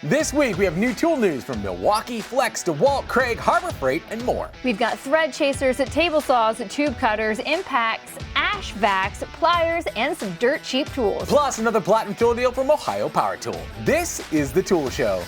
This week, we have new tool news from Milwaukee, Flex, DeWALT, Kreg, Harbor Freight, and more. We've got thread chasers, table saws, tube cutters, impacts, ash vacs, pliers, and some dirt cheap tools. Plus, another platinum tool deal from Ohio Power Tool. This is the Tool Show.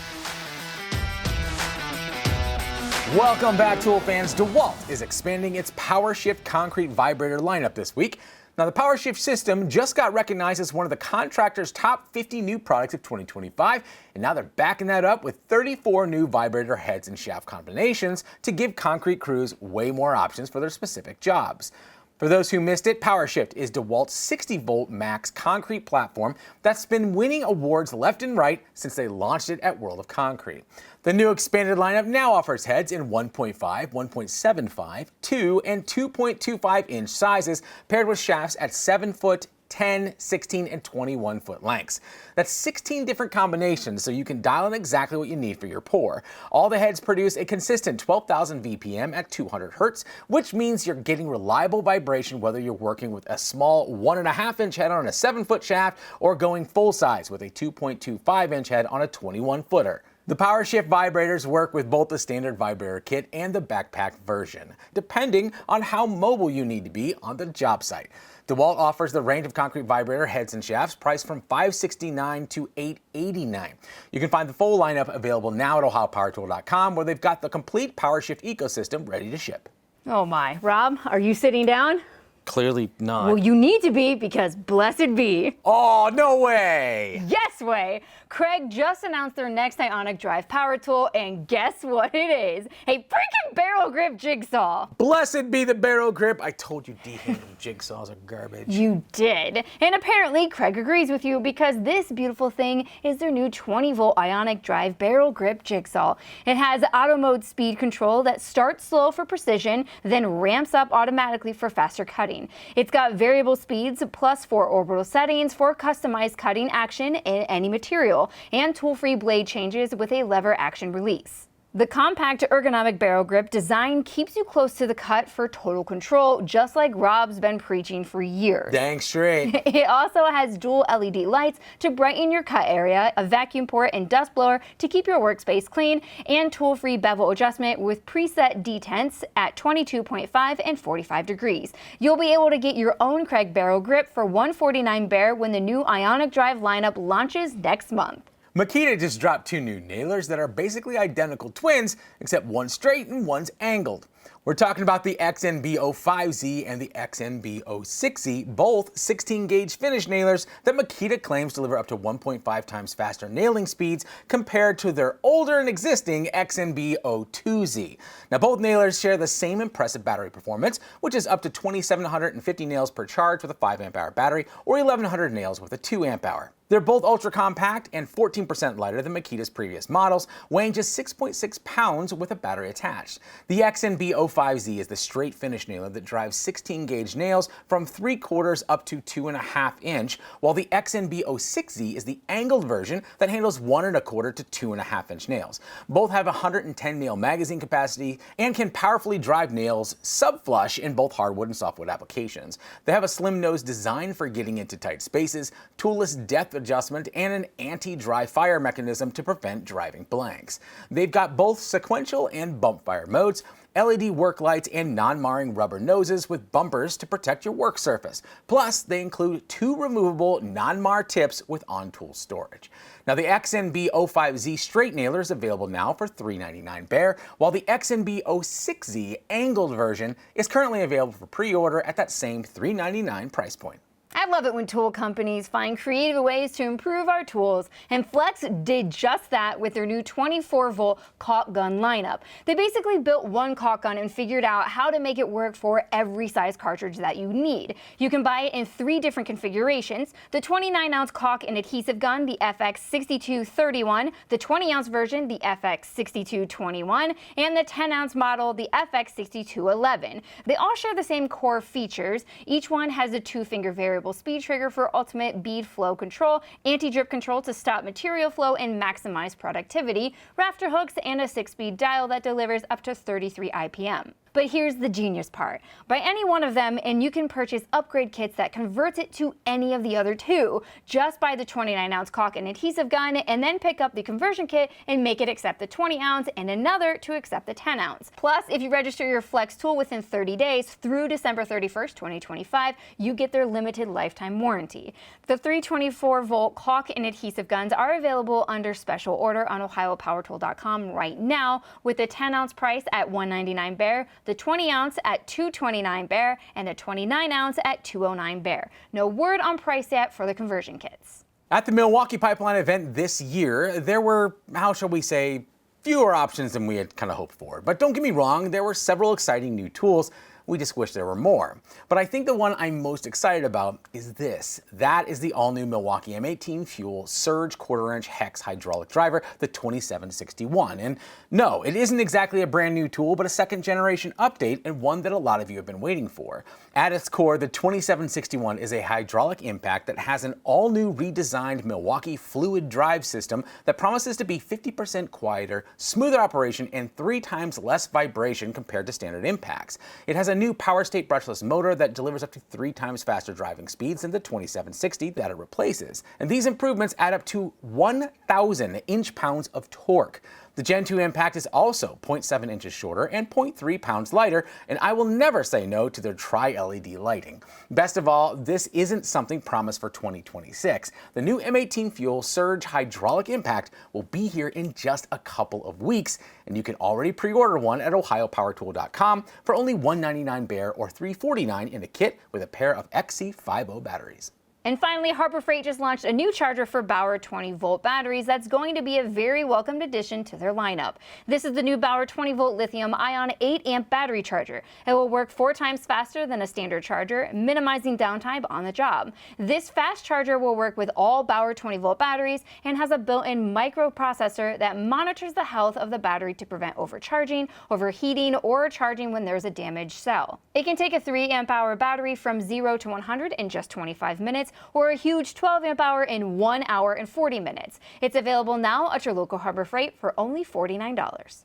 Welcome back, tool fans. DeWALT is expanding its PowerShift concrete vibrator lineup this week. Now, the PowerShift system just got recognized as one of the contractor's top 50 new products of 2025, and now they're backing that up with 34 new vibrator heads and shaft combinations to give concrete crews way more options for their specific jobs. For those who missed it, PowerShift is DeWalt's 60-volt max concrete platform that's been winning awards left and right since they launched it at World of Concrete. The new expanded lineup now offers heads in 1.5, 1.75, 2, and 2.25-inch sizes, paired with shafts at 7-foot, 10, 16, and 21-foot lengths. That's 16 different combinations, so you can dial in exactly what you need for your pour. All the heads produce a consistent 12,000 VPM at 200 Hertz, which means you're getting reliable vibration whether you're working with a small 1.5-inch head on a 7-foot shaft or going full size with a 2.25-inch head on a 21-footer. The PowerShift vibrators work with both the standard vibrator kit and the backpack version, depending on how mobile you need to be on the job site. DeWalt offers the range of concrete vibrator heads and shafts priced from $569 to $889. You can find the full lineup available now at ohiopowertool.com, where they've got the complete PowerShift ecosystem ready to ship. Oh my, Rob, are you sitting down? Clearly not. Well, you need to be, because blessed be. Oh, no way! Yes way! Kreg just announced their next ionic drive power tool, and guess what it is? A freaking barrel grip jigsaw! Blessed be the barrel grip. I told you D-handle jigsaws are garbage. You did. And apparently Kreg agrees with you, because this beautiful thing is their new 20-volt ionic drive barrel grip jigsaw. It has auto mode speed control that starts slow for precision, then ramps up automatically for faster cutting. It's got variable speeds plus 4 orbital settings for customized cutting action in any material, and tool-free blade changes with a lever action release. The compact ergonomic barrel grip design keeps you close to the cut for total control, just like Rob's been preaching for years. Dang straight. It also has dual LED lights to brighten your cut area, a vacuum port and dust blower to keep your workspace clean, and tool-free bevel adjustment with preset detents at 22.5 and 45 degrees. You'll be able to get your own Kreg barrel grip for $149 bare when the new Ionic Drive lineup launches next month. Makita just dropped 2 new nailers that are basically identical twins, except one's straight and one's angled. We're talking about the XNB05Z and the XNB06Z, both 16-gauge finish nailers that Makita claims deliver up to 1.5 times faster nailing speeds compared to their older and existing XNB02Z. Now, both nailers share the same impressive battery performance, which is up to 2,750 nails per charge with a 5 amp-hour battery or 1,100 nails with a 2 amp-hour. They're both ultra compact and 14% lighter than Makita's previous models, weighing just 6.6 pounds with a battery attached. The XNB05Z is the straight finish nailer that drives 16-gauge nails from 3/4 up to 2.5 inch, while the XNB06Z is the angled version that handles 1.25 to 2.5 inch nails. Both have 110 nail magazine capacity and can powerfully drive nails sub-flush in both hardwood and softwood applications. They have a slim nose designed for getting into tight spaces, toolless depth adjustment, and an anti-dry fire mechanism to prevent driving blanks. They've got both sequential and bump fire modes, LED work lights, and non-marring rubber noses with bumpers to protect your work surface. Plus, they include 2 removable non-mar tips with on-tool storage. Now, the XNB05Z straight nailer is available now for $399 bare, while the XNB06Z angled version is currently available for pre-order at that same $399 price point. I love it when tool companies find creative ways to improve our tools, and Flex did just that with their new 24-volt caulk gun lineup. They basically built one caulk gun and figured out how to make it work for every size cartridge that you need. You can buy it in 3 different configurations: the 29-ounce caulk and adhesive gun, the FX6231, the 20-ounce version, the FX6221, and the 10-ounce model, the FX6211. They all share the same core features. Each one has a 2-finger variable speed trigger for ultimate bead flow control, anti-drip control to stop material flow and maximize productivity, rafter hooks, and a 6-speed dial that delivers up to 33 IPM. But here's the genius part. Buy any one of them and you can purchase upgrade kits that converts it to any of the other two. Just buy the 29-ounce caulk and adhesive gun and then pick up the conversion kit and make it accept the 20-ounce and another to accept the 10-ounce. Plus, if you register your Flex tool within 30 days through December 31st, 2025, you get their limited lifetime warranty. The 324-volt caulk and adhesive guns are available under special order on ohiopowertool.com right now, with the 10-ounce price at $199 bare, the 20-ounce at $229 bare, and the 29-ounce at $209 bare. No word on price yet for the conversion kits. At the Milwaukee Pipeline event this year, there were, how shall we say, fewer options than we had kind of hoped for. But don't get me wrong, there were several exciting new tools. We just wish there were more. But I think the one I'm most excited about is this. That is the all-new Milwaukee M18 Fuel Surge quarter-inch hex hydraulic driver, the 2761. And no, it isn't exactly a brand new tool, but a second-generation update and one that a lot of you have been waiting for. At its core, the 2761 is a hydraulic impact that has an all-new redesigned Milwaukee fluid drive system that promises to be 50% quieter, smoother operation, and 3 times less vibration compared to standard impacts. It has a new power state brushless motor that delivers up to 3 times faster driving speeds than the 2760 that it replaces. And these improvements add up to 1,000 inch-pounds of torque. The Gen 2 impact is also 0.7 inches shorter and 0.3 pounds lighter, and I will never say no to their tri-LED lighting. Best of all, this isn't something promised for 2026. The new M18 Fuel Surge hydraulic impact will be here in just a couple of weeks, and you can already pre-order one at ohiopowertool.com for only $199 bare or $349 in a kit with a pair of XC50 batteries. And finally, Harbor Freight just launched a new charger for Bauer 20-volt batteries that's going to be a very welcomed addition to their lineup. This is the new Bauer 20-volt lithium-ion 8-amp battery charger. It will work 4 times faster than a standard charger, minimizing downtime on the job. This fast charger will work with all Bauer 20-volt batteries and has a built-in microprocessor that monitors the health of the battery to prevent overcharging, overheating, or charging when there's a damaged cell. It can take a 3-amp-hour battery from 0 to 100 in just 25 minutes, or a huge 12-amp-hour in 1 hour and 40 minutes. It's available now at your local Harbor Freight for only $49.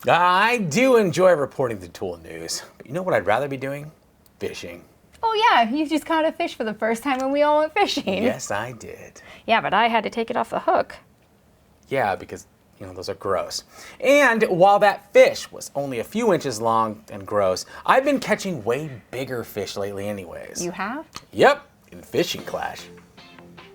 I do enjoy reporting the tool news, but you know what I'd rather be doing? Fishing. Oh yeah, you just caught a fish for the first time when we all went fishing. Yes, I did. Yeah, but I had to take it off the hook. Yeah, because those are gross. And while that fish was only a few inches long and gross, I've been catching way bigger fish lately anyways. You have? Yep, in Fishing Clash.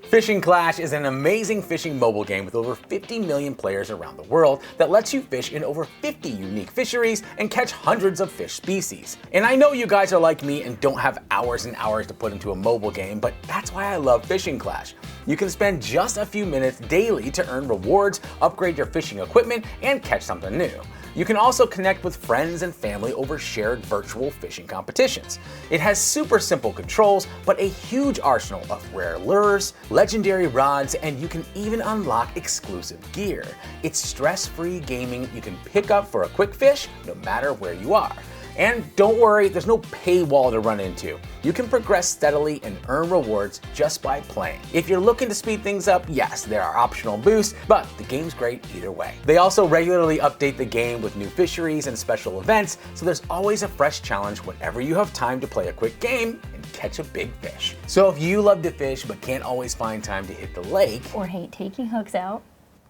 Fishing Clash is an amazing fishing mobile game with over 50 million players around the world that lets you fish in over 50 unique fisheries and catch hundreds of fish species. And I know you guys are like me and don't have hours and hours to put into a mobile game, but that's why I love Fishing Clash. You can spend just a few minutes daily to earn rewards, upgrade your fishing equipment, and catch something new. You can also connect with friends and family over shared virtual fishing competitions. It has super simple controls, but a huge arsenal of rare lures, legendary rods, and you can even unlock exclusive gear. It's stress-free gaming you can pick up for a quick fish no matter where you are. And don't worry, there's no paywall to run into. You can progress steadily and earn rewards just by playing. If you're looking to speed things up, yes, there are optional boosts, but the game's great either way. They also regularly update the game with new fisheries and special events, so there's always a fresh challenge whenever you have time to play a quick game and catch a big fish. So if you love to fish but can't always find time to hit the lake, or hate taking hooks out,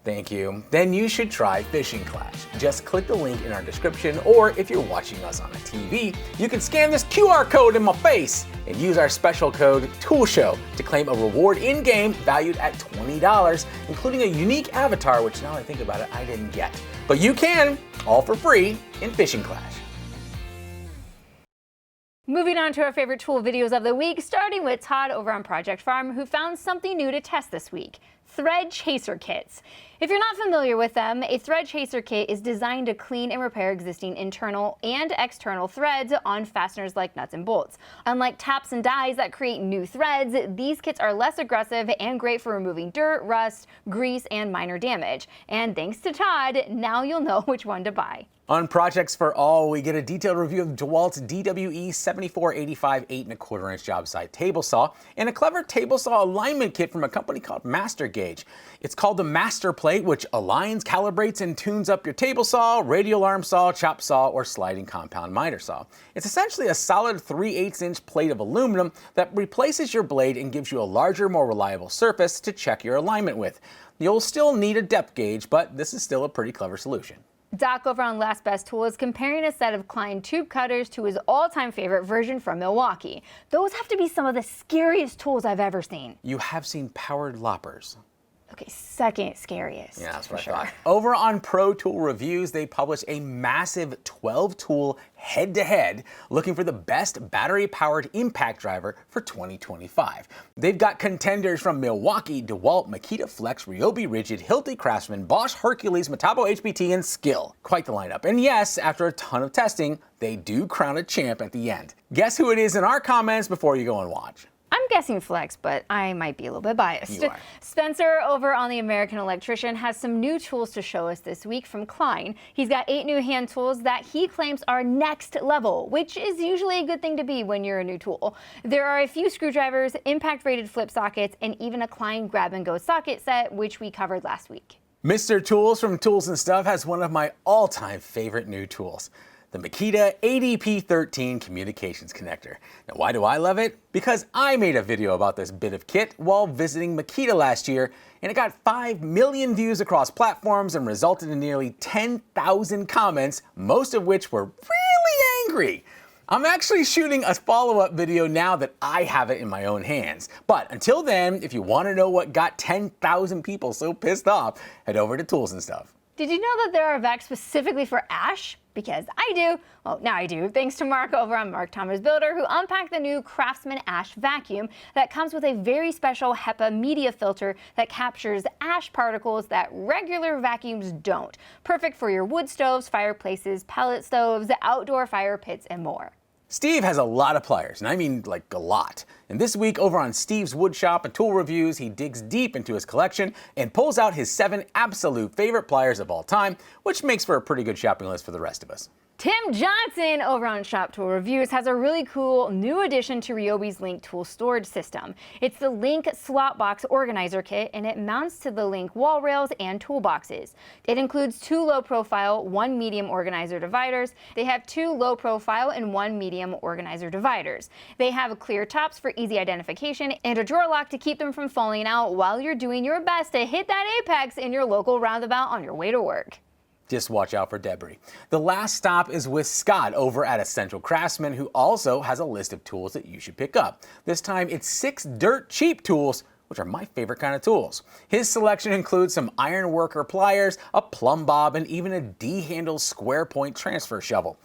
thank you, then you should try Fishing Clash. Just click the link in our description, or if you're watching us on a TV, you can scan this QR code in my face and use our special code TOOLSHOW to claim a reward in-game valued at $20, including a unique avatar, which now that I think about it, I didn't get. But you can, all for free, in Fishing Clash. Moving on to our favorite tool videos of the week, starting with Todd over on Project Farm, who found something new to test this week: thread chaser kits. If you're not familiar with them, a thread chaser kit is designed to clean and repair existing internal and external threads on fasteners like nuts and bolts. Unlike taps and dies that create new threads, these kits are less aggressive and great for removing dirt, rust, grease, and minor damage. And thanks to Todd, now you'll know which one to buy. On Projects for All, we get a detailed review of DeWALT's DWE 7485 8¼ job site table saw and a clever table saw alignment kit from a company called Master Gauge. It's called the Master Plate, which aligns, calibrates, and tunes up your table saw, radial arm saw, chop saw, or sliding compound miter saw. It's essentially a solid 3/8" plate of aluminum that replaces your blade and gives you a larger, more reliable surface to check your alignment with. You'll still need a depth gauge, but this is still a pretty clever solution. Doc over on Last Best Tool is comparing a set of Klein tube cutters to his all-time favorite version from Milwaukee. Those have to be some of the scariest tools I've ever seen. You have seen powered loppers. Okay, second scariest. Yeah, that's what I thought. Over on Pro Tool Reviews, they published a massive 12-tool head-to-head looking for the best battery-powered impact driver for 2025. They've got contenders from Milwaukee, DeWALT, Makita Flex, Ryobi Rigid, Hilti Craftsman, Bosch Hercules, Metabo HPT, and Skill. Quite the lineup. And yes, after a ton of testing, they do crown a champ at the end. Guess who it is in our comments before you go and watch. I'm guessing Flex, but I might be a little bit biased. You are. Spencer over on The American Electrician has some new tools to show us this week from Klein. He's got 8 new hand tools that he claims are next level, which is usually a good thing to be when you're a new tool. There are a few screwdrivers, impact-rated flip sockets, and even a Klein grab-and-go socket set, which we covered last week. Mr. Tools from Tools and Stuff has one of my all-time favorite new tools. The Makita ADP13 communications connector. Now, why do I love it? Because I made a video about this bit of kit while visiting Makita last year, and it got 5 million views across platforms and resulted in nearly 10,000 comments, most of which were really angry. I'm actually shooting a follow-up video now that I have it in my own hands. But until then, if you want to know what got 10,000 people so pissed off, head over to Tools and Stuff. Did you know that there are vacs specifically for ash? Because I do. Well, now I do, thanks to Mark over on Mark Thomas Builder, who unpacked the new Craftsman Ash vacuum that comes with a very special HEPA media filter that captures ash particles that regular vacuums don't. Perfect for your wood stoves, fireplaces, pellet stoves, outdoor fire pits, and more. Steve has a lot of pliers, and I mean like a lot. And this week over on Steve's Wood Shop and Tool Reviews, he digs deep into his collection and pulls out his 7 absolute favorite pliers of all time, which makes for a pretty good shopping list for the rest of us. Tim Johnson over on Shop Tool Reviews has a really cool new addition to Ryobi's Link tool storage system. It's the Link Slot Box Organizer Kit, and it mounts to the Link wall rails and toolboxes. It includes 2 low-profile, 1 medium organizer dividers. They have 2 low-profile and 1 medium organizer dividers. They have clear tops for easy identification and a drawer lock to keep them from falling out while you're doing your best to hit that apex in your local roundabout on your way to work. Just watch out for debris. The last stop is with Scott over at Essential Craftsman, who also has a list of tools that you should pick up. This time it's 6 dirt cheap tools, which are my favorite kind of tools. His selection includes some iron worker pliers, a plumb bob, and even a D-handle square point transfer shovel.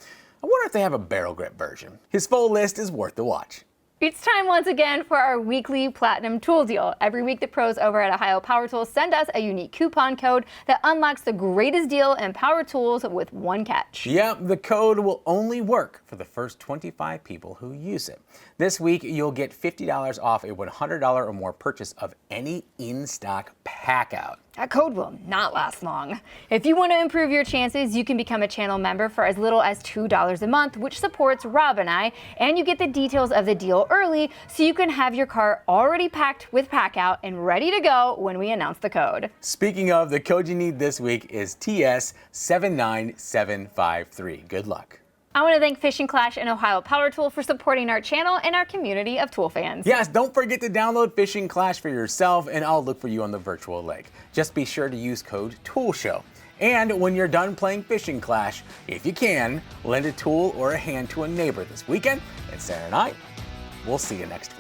I wonder if they have a barrel grip version. His full list is worth the watch. It's time once again for our weekly Platinum Tool Deal. Every week the pros over at Ohio Power Tools send us a unique coupon code that unlocks the greatest deal in power tools with one catch. Yep, the code will only work for the first 25 people who use it. This week you'll get $50 off a $100 or more purchase of any in-stock pack-out. That code will not last long. If you want to improve your chances, you can become a channel member for as little as $2 a month, which supports Rob and I, and you get the details of the deal early so you can have your cart already packed with pack out and ready to go when we announce the code. Speaking of, the code you need this week is TS79753. Good luck. I want to thank Fishing Clash and Ohio Power Tool for supporting our channel and our community of tool fans. Yes, don't forget to download Fishing Clash for yourself, and I'll look for you on the virtual lake. Just be sure to use code TOOLSHOW. And when you're done playing Fishing Clash, if you can, lend a tool or a hand to a neighbor this weekend. And Sarah and I, we'll see you next week.